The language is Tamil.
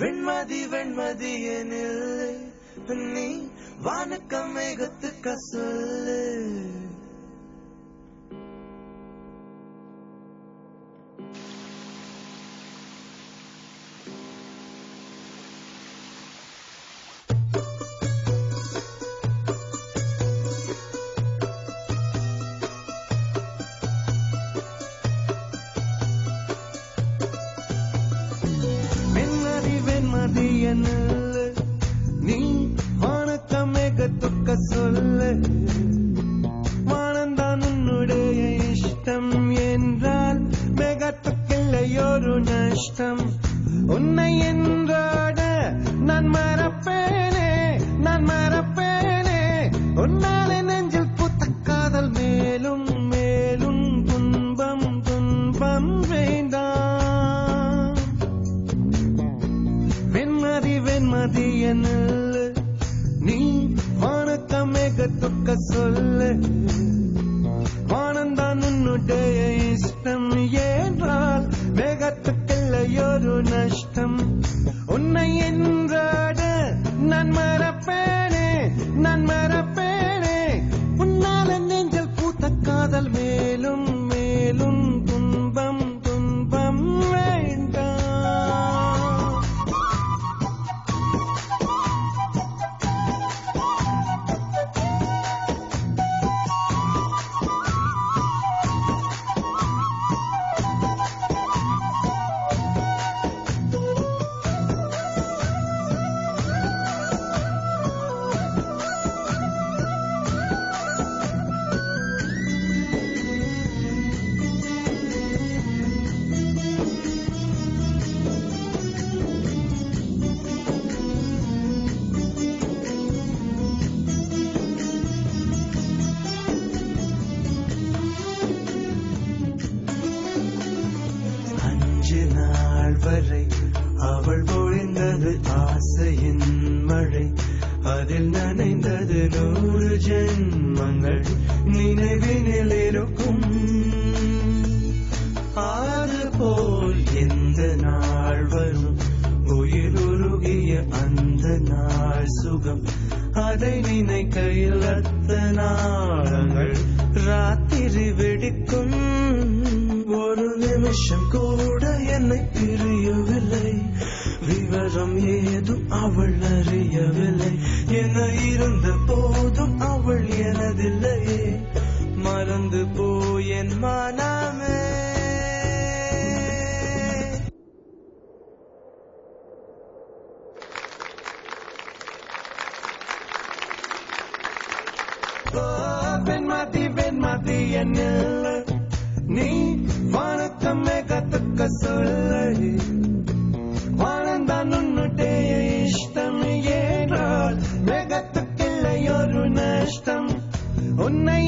வெண்மதி வெண்மதி எனில் நீ வானக்க மேகத்துக்க சொல்லு. நீ வானக்க மேகத்துக்க சொல்லு. வானந்தான் உன்னுடைய இஷ்டம் என்றால் மேகத்துக்கில்லையொரு நஷ்டம். உன்னை என்றாட நான் மறப்பேனே, நான் மறப்பேனே. உன்னாலே நெஞ்சில் பூத்த காதல் மேலும் மேலும் துன்பம் துன்பம் வேண்டாம். வெண்மதி வெண்மதி எனில் நீ வானக்க மேகத்துக்க சொல்லு. வானந்தான் உன்னுடைய இஷ்டம் என்றால் மேகத்துக்கில்லையொரு நஷ்டம். உன்னை என்றாட நான் மறப்பேனே, நான் மறப்பேனே. உன்னால நெஞ்சில் பூத்த காதல் மேலும் மேலும் துன்பம் துன்பம் வேண்டாம். வரை அவள் பொழிந்தது ஆசையின் மழை. அதில் நனைந்தது 100 ஜென்மங்கள் நினைவினில் இருக்கும். அதுபோல் எந்த நாள் வரும் உயிருருகிய அந்த நாள் சுகம். அதை நினைக்கையில் அத்த நாளங்கள் ராத்திரி வெடிக்கும். ஒரு நிமிஷம் கூட என்னை பிரியவில்லை. விவரம் ஏதும் அவள் அறியவில்லை. என இருந்த போதும் அவள் எனதில்லையே. மறந்து போய் என் மனமே. வெண்மதி வெண்மதி எனில் நீ வானக்க மேகத்துக்க சொல்லு. வானந்தான் உன்னுடைய இஷ்டம் என்றால் மேகத்துக்கில்லையொரு நஷ்டம். உன்னை